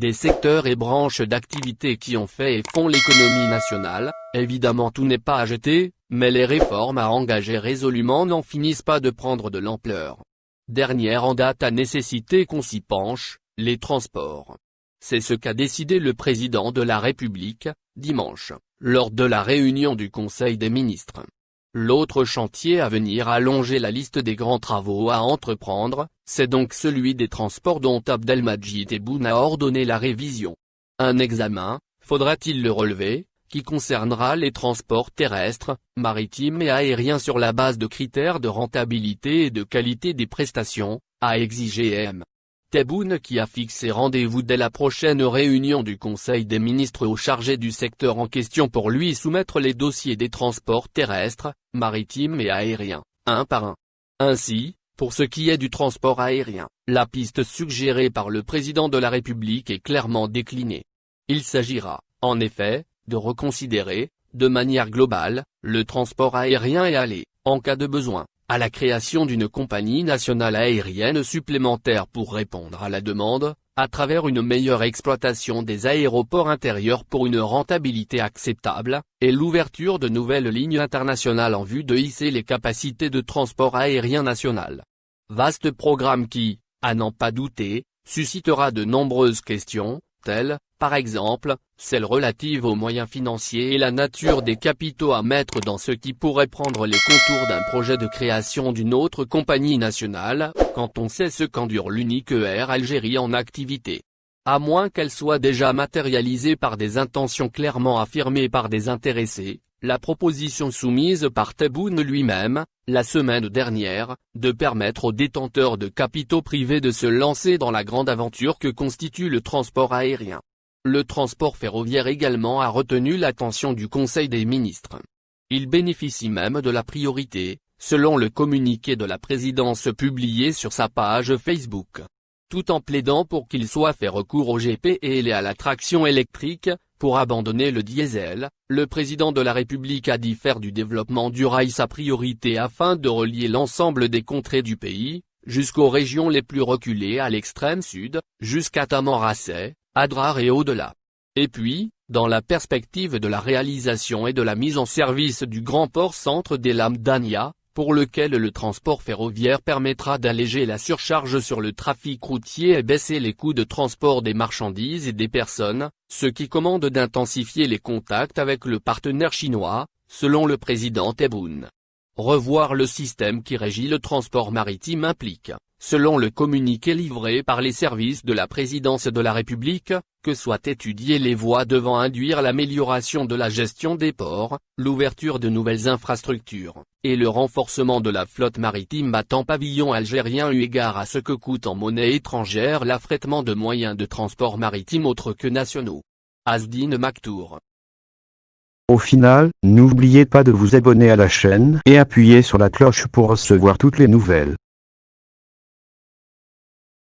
des secteurs et branches d'activité qui ont fait et font l'économie nationale. Évidemment tout n'est pas à jeter, mais les réformes à engager résolument n'en finissent pas de prendre de l'ampleur. Dernière en date à nécessiter qu'on s'y penche, les transports. C'est ce qu'a décidé le président de la République, dimanche, lors de la réunion du Conseil des ministres. L'autre chantier à venir à allonger la liste des grands travaux à entreprendre, c'est donc celui des transports dont Abdelmadjid Tebboune a ordonné la révision. Un examen, faudra-t-il le relever, qui concernera les transports terrestres, maritimes et aériens sur la base de critères de rentabilité et de qualité des prestations, a exigé M. Tebboune qui a fixé rendez-vous dès la prochaine réunion du Conseil des ministres au chargé du secteur en question pour lui soumettre les dossiers des transports terrestres, maritimes et aériens, un par un. Ainsi, pour ce qui est du transport aérien, la piste suggérée par le président de la République est clairement déclinée. Il s'agira, en effet, de reconsidérer, de manière globale, le transport aérien et aller, en cas de besoin, à la création d'une compagnie nationale aérienne supplémentaire pour répondre à la demande, à travers une meilleure exploitation des aéroports intérieurs pour une rentabilité acceptable, et l'ouverture de nouvelles lignes internationales en vue de hisser les capacités de transport aérien national. Vaste programme qui, à n'en pas douter, suscitera de nombreuses questions, telles, par exemple, celles relatives aux moyens financiers et la nature des capitaux à mettre dans ce qui pourrait prendre les contours d'un projet de création d'une autre compagnie nationale, quand on sait ce qu'endure l'unique Air Algérie en activité. À moins qu'elle soit déjà matérialisée par des intentions clairement affirmées par des intéressés, la proposition soumise par Tebboune lui-même, la semaine dernière, de permettre aux détenteurs de capitaux privés de se lancer dans la grande aventure que constitue le transport aérien. Le transport ferroviaire également a retenu l'attention du Conseil des ministres. Il bénéficie même de la priorité, selon le communiqué de la présidence publié sur sa page Facebook. Tout en plaidant pour qu'il soit fait recours au GPL et à la traction électrique, pour abandonner le diesel, le président de la République a dit faire du développement du rail sa priorité afin de relier l'ensemble des contrées du pays, jusqu'aux régions les plus reculées à l'extrême sud, jusqu'à Tamanrasset, Adrar et au-delà. Et puis, dans la perspective de la réalisation et de la mise en service du grand port centre d'El Hamdania, pour lequel le transport ferroviaire permettra d'alléger la surcharge sur le trafic routier et baisser les coûts de transport des marchandises et des personnes, ce qui commande d'intensifier les contacts avec le partenaire chinois, selon le président Tebboune. Revoir le système qui régit le transport maritime implique, selon le communiqué livré par les services de la présidence de la République, que soient étudiées les voies devant induire l'amélioration de la gestion des ports, l'ouverture de nouvelles infrastructures, et le renforcement de la flotte maritime battant pavillon algérien eu égard à ce que coûte en monnaie étrangère l'affrètement de moyens de transport maritime autres que nationaux. Asdine Maktour. Au final, n'oubliez pas de vous abonner à la chaîne et appuyer sur la cloche pour recevoir toutes les nouvelles.